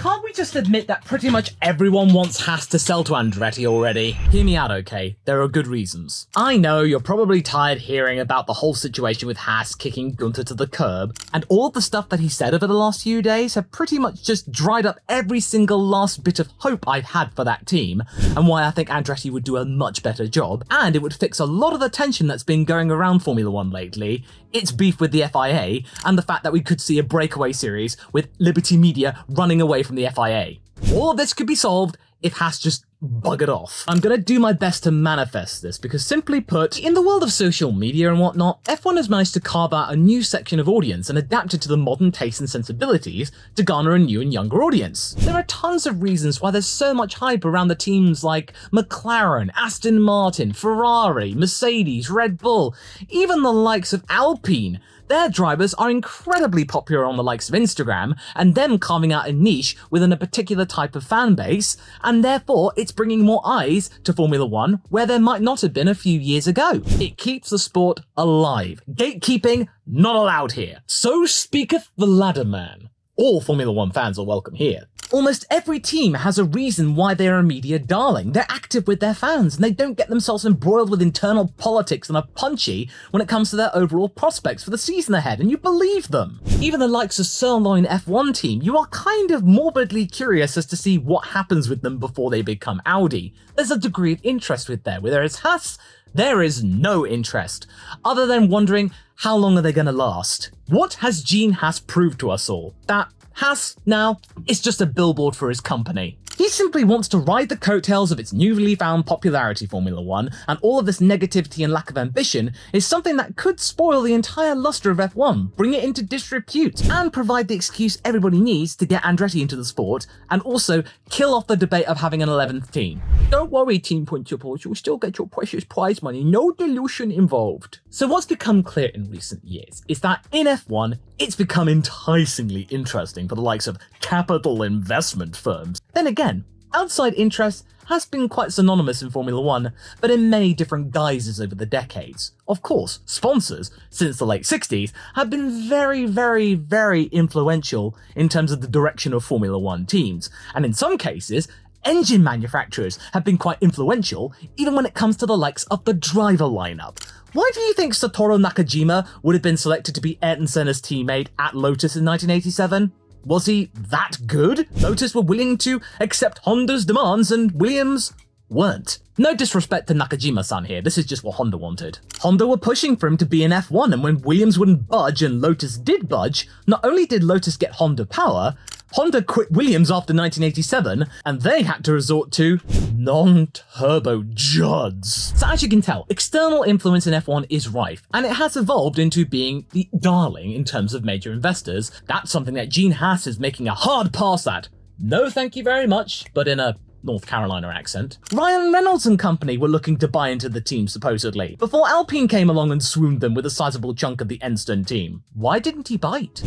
Can't we just admit that pretty much everyone wants Haas to sell to Andretti already? Hear me out, okay? There are good reasons. I know you're probably tired hearing about the whole situation with Haas kicking Gunter to the curb, and all the stuff that he said over the last few days have pretty much just dried up every single last bit of hope I've had for that team, and why I think Andretti would do a much better job, and it would fix a lot of the tension that's been going around Formula 1 lately, its beef with the FIA, and the fact that we could see a breakaway series with Liberty Media running away from the FIA. All of this could be solved if Haas just buggered off. I'm gonna do my best to manifest this because, simply put, in the world of social media and whatnot, F1 has managed to carve out a new section of audience and adapt it to the modern tastes and sensibilities to garner a new and younger audience. There are tons of reasons why there's so much hype around the teams like McLaren, Aston Martin, Ferrari, Mercedes, Red Bull, even the likes of Alpine. Their drivers are incredibly popular on the likes of Instagram, and them carving out a niche within a particular type of fan base, and therefore it's bringing more eyes to Formula 1 where there might not have been a few years ago. It keeps the sport alive. Gatekeeping not allowed here. So speaketh the ladder man. All Formula 1 fans are welcome here. Almost every team has a reason why they're a media darling. They're active with their fans, and they don't get themselves embroiled with internal politics and are punchy when it comes to their overall prospects for the season ahead, and you believe them. Even the likes of Sirloin F1 team, you are kind of morbidly curious as to see what happens with them before they become Audi. There's a degree of interest with there, whereas Haas, there is no interest, other than wondering how long are they going to last. What has Gene Haas proved to us all? That Haas now is just a billboard for his company. He simply wants to ride the coattails of its newly found popularity, Formula 1, and all of this negativity and lack of ambition is something that could spoil the entire luster of F1, bring it into disrepute, and provide the excuse everybody needs to get Andretti into the sport, and also kill off the debate of having an 11th team. Don't worry, team principals, you'll still get your precious prize money, no dilution involved. So what's become clear in recent years is that in F1, it's become enticingly interesting for the likes of capital investment firms. Then again, outside interest has been quite synonymous in Formula 1, but in many different guises over the decades. Of course, sponsors, since the late 60s, have been very, very, very influential in terms of the direction of Formula 1 teams, and in some cases, engine manufacturers have been quite influential even when it comes to the likes of the driver lineup. Why do you think Satoru Nakajima would have been selected to be Ayrton Senna's teammate at Lotus in 1987? Was he that good? Lotus were willing to accept Honda's demands and Williams weren't. No disrespect to Nakajima-san here, this is just what Honda wanted. Honda were pushing for him to be in F1, and when Williams wouldn't budge and Lotus did budge, not only did Lotus get Honda power, Honda quit Williams after 1987, and they had to resort to non-turbo Juds. So as you can tell, external influence in F1 is rife, and it has evolved into being the darling in terms of major investors. That's something that Gene Haas is making a hard pass at. No thank you very much, but in a North Carolina accent. Ryan Reynolds and company were looking to buy into the team supposedly, before Alpine came along and swooned them with a sizable chunk of the Enstone team. Why didn't he bite?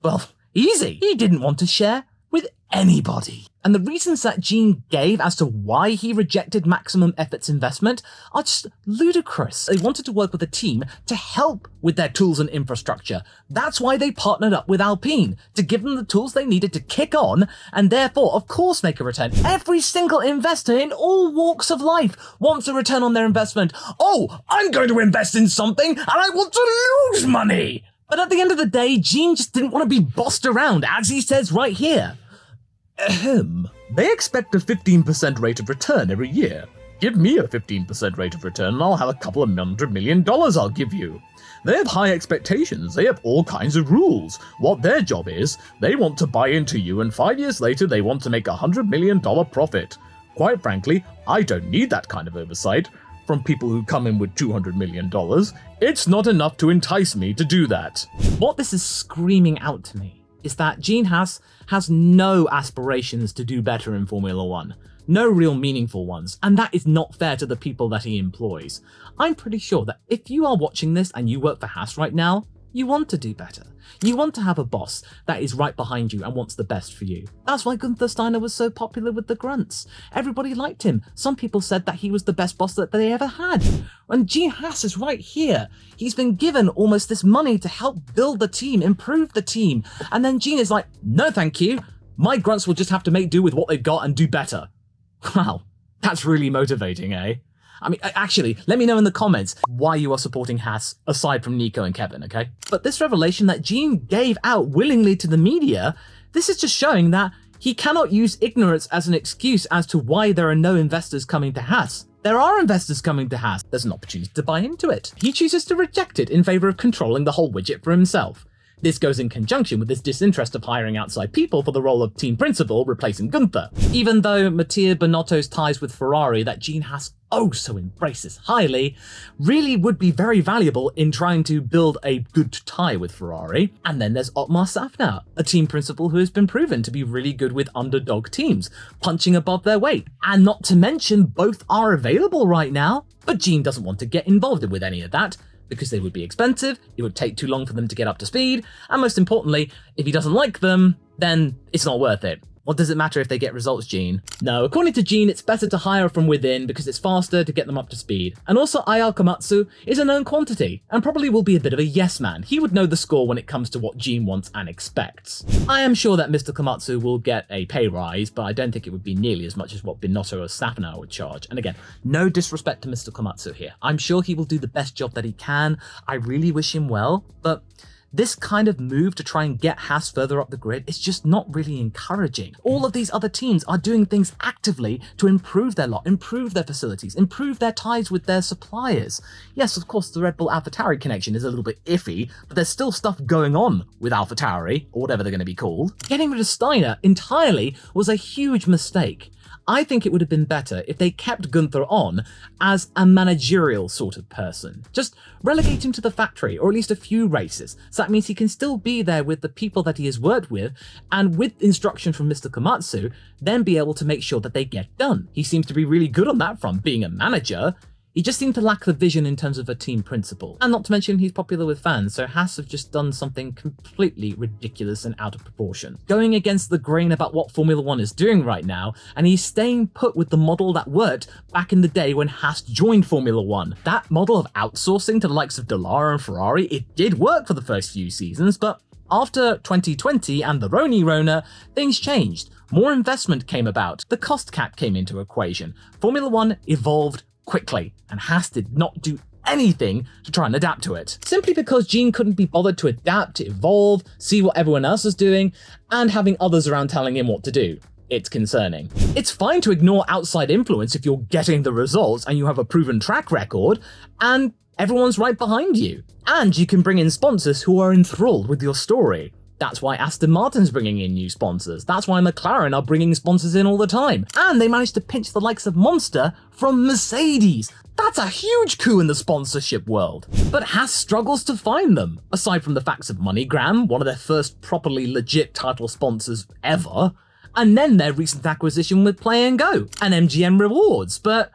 Well, easy. He didn't want to share with anybody. And the reasons that Gene gave as to why he rejected maximum efforts investment are just ludicrous. They wanted to work with a team to help with their tools and infrastructure. That's why they partnered up with Alpine, to give them the tools they needed to kick on, and therefore, of course, make a return. Every single investor in all walks of life wants a return on their investment. Oh, I'm going to invest in something, and I want to lose money! But at the end of the day, Gene just didn't want to be bossed around, as he says right here. Ahem. They expect a 15% rate of return every year. Give me a 15% rate of return and I'll have a couple of $100 million I'll give you. They have high expectations, they have all kinds of rules. What their job is, they want to buy into you and 5 years later they want to make a $100 million profit. Quite frankly, I don't need that kind of oversight from people who come in with $200 million. It's not enough to entice me to do that. What this is screaming out to me is that Gene Haas has no aspirations to do better in Formula 1. No real meaningful ones, and that is not fair to the people that he employs. I'm pretty sure that if you are watching this and you work for Haas right now, you want to do better. You want to have a boss that is right behind you and wants the best for you. That's why Gunther Steiner was so popular with the grunts. Everybody liked him. Some people said that he was the best boss that they ever had. And Gene Haas is right here. He's been given almost this money to help build the team, improve the team. And then Gene is like, no thank you. My grunts will just have to make do with what they've got and do better. Wow, that's really motivating, eh? I mean, actually, let me know in the comments why you are supporting Haas, aside from Nico and Kevin, okay? But this revelation that Gene gave out willingly to the media, this is just showing that he cannot use ignorance as an excuse as to why there are no investors coming to Haas. There are investors coming to Haas. There's an opportunity to buy into it. He chooses to reject it in favor of controlling the whole widget for himself. This goes in conjunction with his disinterest of hiring outside people for the role of team principal, replacing Gunther. Even though Mattia Binotto's ties with Ferrari that Gene Haas oh so embraces highly, really would be very valuable in trying to build a good tie with Ferrari. And then there's Otmar Safnauer, a team principal who has been proven to be really good with underdog teams, punching above their weight. And not to mention, both are available right now, but Gene doesn't want to get involved with any of that, because they would be expensive, it would take too long for them to get up to speed, and most importantly, if he doesn't like them, then it's not worth it. What does it matter if they get results, Gene? No, according to Gene, it's better to hire from within because it's faster to get them up to speed. And also, Ayao Komatsu is a known quantity, and probably will be a bit of a yes man. He would know the score when it comes to what Gene wants and expects. I am sure that Mr. Komatsu will get a pay rise, but I don't think it would be nearly as much as what Binotto or Safnauer would charge. And again, no disrespect to Mr. Komatsu here. I'm sure he will do the best job that he can. I really wish him well, but this kind of move to try and get Haas further up the grid is just not really encouraging. All of these other teams are doing things actively to improve their lot, improve their facilities, improve their ties with their suppliers. Yes, of course, the Red Bull AlphaTauri connection is a little bit iffy, but there's still stuff going on with AlphaTauri, or whatever they're going to be called. Getting rid of Steiner entirely was a huge mistake. I think it would have been better if they kept Gunther on as a managerial sort of person. Just relegate him to the factory, or at least a few races, so that means he can still be there with the people that he has worked with, and with instruction from Mr. Komatsu, then be able to make sure that they get done. He seems to be really good on that front, being a manager. He just seemed to lack the vision in terms of a team principle. And not to mention, he's popular with fans, so Haas have just done something completely ridiculous and out of proportion. Going against the grain about what Formula 1 is doing right now, and he's staying put with the model that worked back in the day when Haas joined Formula 1. That model of outsourcing to the likes of Dallara and Ferrari, it did work for the first few seasons, but after 2020 and the Rona, things changed. More investment came about, the cost cap came into equation. Formula 1 evolved quickly, and Haas did not do anything to try and adapt to it. Simply because Gene couldn't be bothered to adapt, to evolve, see what everyone else was doing, and having others around telling him what to do. It's concerning. It's fine to ignore outside influence if you're getting the results and you have a proven track record, and everyone's right behind you. And you can bring in sponsors who are enthralled with your story. That's why Aston Martin's bringing in new sponsors. That's why McLaren are bringing sponsors in all the time. And they managed to pinch the likes of Monster from Mercedes. That's a huge coup in the sponsorship world. But Haas struggles to find them. Aside from the facts of MoneyGram, one of their first properly legit title sponsors ever, and then their recent acquisition with Play and Go and MGM Rewards. But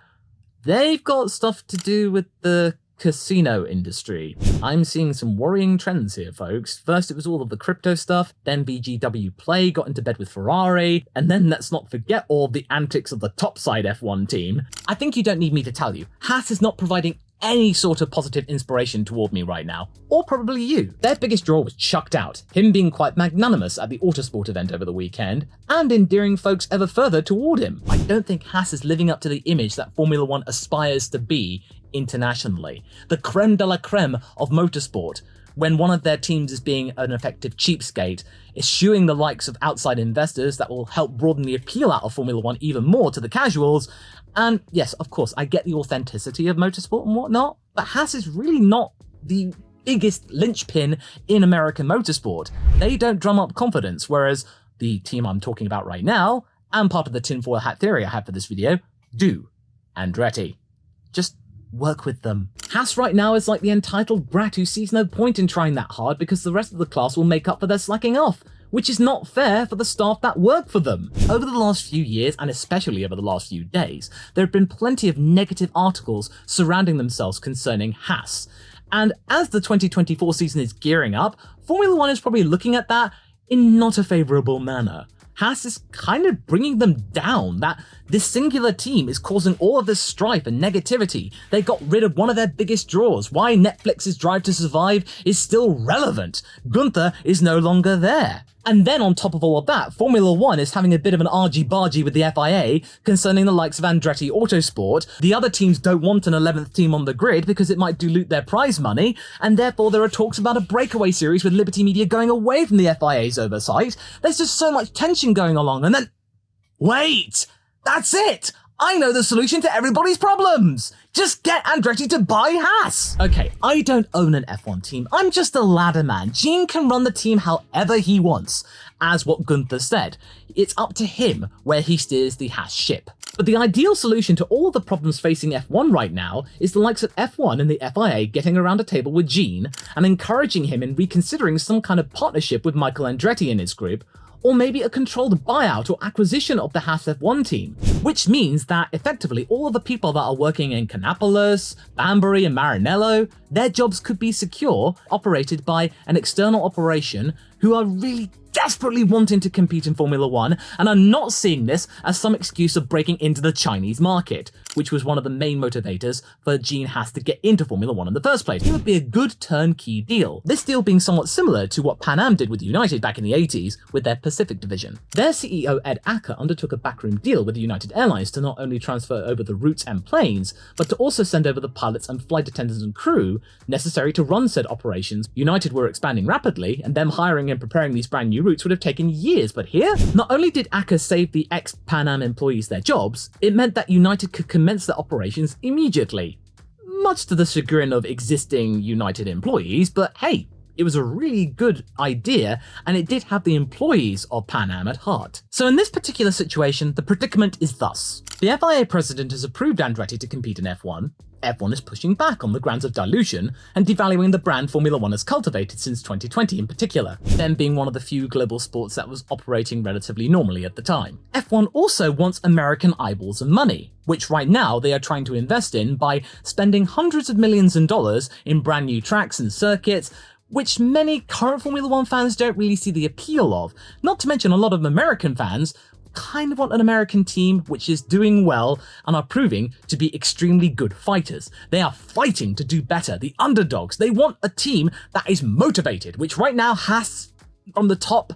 they've got stuff to do with the casino industry. I'm seeing some worrying trends here, folks. First, it was all of the crypto stuff, then BGW Play got into bed with Ferrari, and then let's not forget all the antics of the topside F1 team. I think you don't need me to tell you, Haas is not providing any sort of positive inspiration toward me right now, or probably you. Their biggest draw was chucked out, him being quite magnanimous at the Autosport event over the weekend, and endearing folks ever further toward him. I don't think Haas is living up to the image that Formula 1 aspires to be internationally. The creme de la creme of motorsport, when one of their teams is being an effective cheapskate, eschewing the likes of outside investors that will help broaden the appeal out of Formula 1 even more to the casuals. And yes, of course, I get the authenticity of motorsport and whatnot, but Haas is really not the biggest linchpin in American motorsport. They don't drum up confidence, whereas the team I'm talking about right now, and part of the tinfoil hat theory I have for this video, do. Andretti. Just work with them. Haas right now is like the entitled brat who sees no point in trying that hard because the rest of the class will make up for their slacking off, which is not fair for the staff that work for them. Over the last few years, and especially over the last few days, there have been plenty of negative articles surrounding themselves concerning Haas. And as the 2024 season is gearing up, Formula 1 is probably looking at that in not a favourable manner. Haas is kind of bringing them down, that this singular team is causing all of this strife and negativity. They got rid of one of their biggest draws. Why Netflix's Drive to Survive is still relevant. Gunther is no longer there. And then on top of all of that, Formula One is having a bit of an argy-bargy with the FIA concerning the likes of Andretti Autosport. The other teams don't want an 11th team on the grid because it might dilute their prize money, and therefore there are talks about a breakaway series with Liberty Media going away from the FIA's oversight. There's just so much tension going along, and then... Wait! That's it! I know the solution to everybody's problems! Just get Andretti to buy Haas! Okay, I don't own an F1 team, I'm just a ladder man. Gene can run the team however he wants. As what Gunther said, it's up to him where he steers the Haas ship. But the ideal solution to all of the problems facing F1 right now is the likes of F1 and the FIA getting around a table with Gene and encouraging him in reconsidering some kind of partnership with Michael Andretti and his group, or maybe a controlled buyout or acquisition of the Haas F1 team, which means that effectively all of the people that are working in Canapolis, Banbury and Maranello, their jobs could be secure, operated by an external operation who are really desperately wanting to compete in Formula One and are not seeing this as some excuse of breaking into the Chinese market, which was one of the main motivators for Gene Haas to get into Formula One in the first place. It would be a good turnkey deal, this deal being somewhat similar to what Pan Am did with United back in the 80s with their Pacific division. Their CEO Ed Acker undertook a backroom deal with United Airlines to not only transfer over the routes and planes, but to also send over the pilots and flight attendants and crew necessary to run said operations. United were expanding rapidly, and them hiring and preparing these brand new routes would have taken years, but here, not only did Acker save the ex-Pan Am employees their jobs, it meant that United could commence their operations immediately. Much to the chagrin of existing United employees, but hey, it was a really good idea, and it did have the employees of Pan Am at heart. So in this particular situation, the predicament is thus. The FIA president has approved Andretti to compete in F1. F1 is pushing back on the grounds of dilution and devaluing the brand Formula One has cultivated since 2020 in particular, them being one of the few global sports that was operating relatively normally at the time. F1 also wants American eyeballs and money, which right now they are trying to invest in by spending hundreds of millions of dollars in brand new tracks and circuits, which many current Formula One fans don't really see the appeal of, not to mention a lot of American fans kind of want an American team which is doing well and are proving to be extremely good fighters. They are fighting to do better, the underdogs. They want a team that is motivated, which right now Haas from the top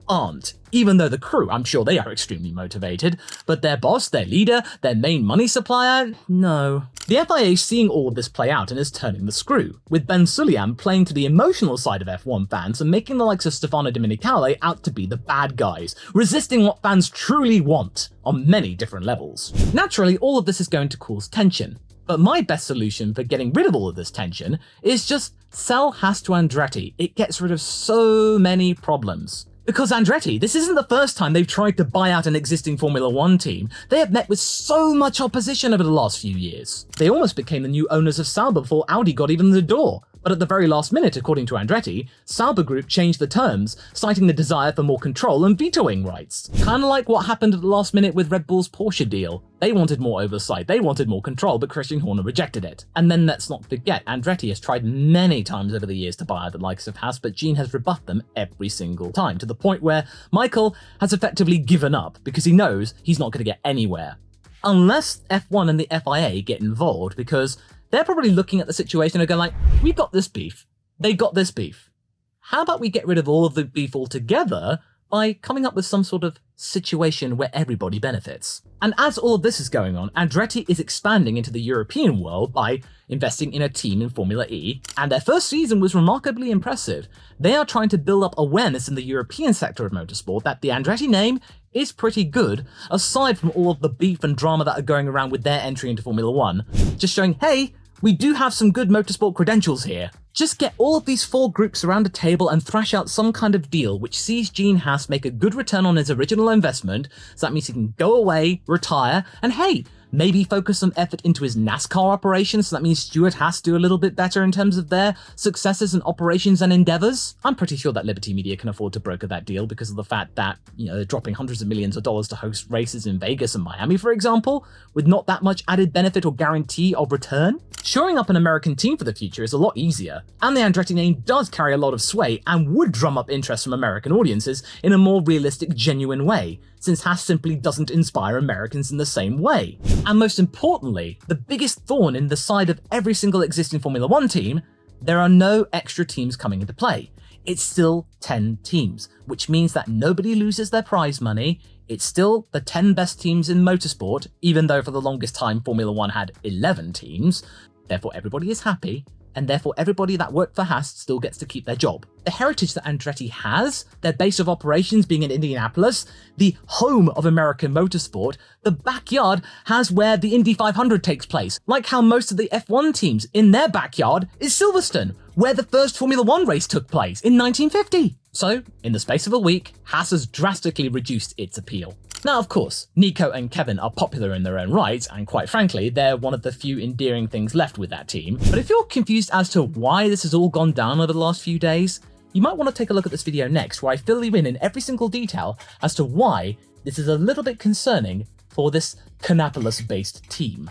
aren't. Even though the crew, I'm sure they are extremely motivated, but their boss, their leader, their main money supplier, no. The FIA is seeing all of this play out and is turning the screw, with Ben Sulayem playing to the emotional side of F1 fans and making the likes of Stefano Domenicali out to be the bad guys, resisting what fans truly want on many different levels. Naturally, all of this is going to cause tension, but my best solution for getting rid of all of this tension is just sell Haas to Andretti. It gets rid of so many problems. Because Andretti, this isn't the first time they've tried to buy out an existing Formula One team. They have met with so much opposition over the last few years. They almost became the new owners of Sauber before Audi got even the door. But at the very last minute, according to Andretti, Sauber Group changed the terms, citing the desire for more control and vetoing rights. Kinda like what happened at the last minute with Red Bull's Porsche deal. They wanted more oversight, they wanted more control, but Christian Horner rejected it. And then let's not forget, Andretti has tried many times over the years to buy out the likes of Haas, but Gene has rebuffed them every single time, to the point where Michael has effectively given up because he knows he's not going to get anywhere. Unless F1 and the FIA get involved, because they're probably looking at the situation and going like, we've got this beef, they got this beef. How about we get rid of all of the beef altogether by coming up with some sort of situation where everybody benefits? And as all of this is going on, Andretti is expanding into the European world by investing in a team in Formula E, and their first season was remarkably impressive. They are trying to build up awareness in the European sector of motorsport that the Andretti name is pretty good, aside from all of the beef and drama that are going around with their entry into Formula One, just showing, hey, we do have some good motorsport credentials here. Just get all of these four groups around a table and thrash out some kind of deal which sees Gene Haas make a good return on his original investment, so that means he can go away, retire, and hey, maybe focus some effort into his NASCAR operations, so that means Stewart has to do a little bit better in terms of their successes and operations and endeavors. I'm pretty sure that Liberty Media can afford to broker that deal because of the fact that, they're dropping hundreds of millions of dollars to host races in Vegas and Miami, for example, with not that much added benefit or guarantee of return. Shoring up an American team for the future is a lot easier, and the Andretti name does carry a lot of sway and would drum up interest from American audiences in a more realistic, genuine way, since Haas simply doesn't inspire Americans in the same way. And most importantly, the biggest thorn in the side of every single existing Formula One team, there are no extra teams coming into play. it's still 10 teams, which means that nobody loses their prize money. It's still the 10 best teams in motorsport, even though for the longest time Formula 1 had 11 teams. Therefore everybody is happy, and therefore everybody that worked for Haas still gets to keep their job. The heritage that Andretti has, their base of operations being in Indianapolis, the home of American motorsport, the backyard has where the Indy 500 takes place, like how most of the F1 teams in their backyard is Silverstone, where the first Formula 1 race took place in 1950. So, in the space of a week, Haas has drastically reduced its appeal. Now, of course, Nico and Kevin are popular in their own right, and quite frankly, they're one of the few endearing things left with that team. But if you're confused as to why this has all gone down over the last few days, you might want to take a look at this video next, where I fill you in every single detail as to why this is a little bit concerning for this Kannapolis-based team.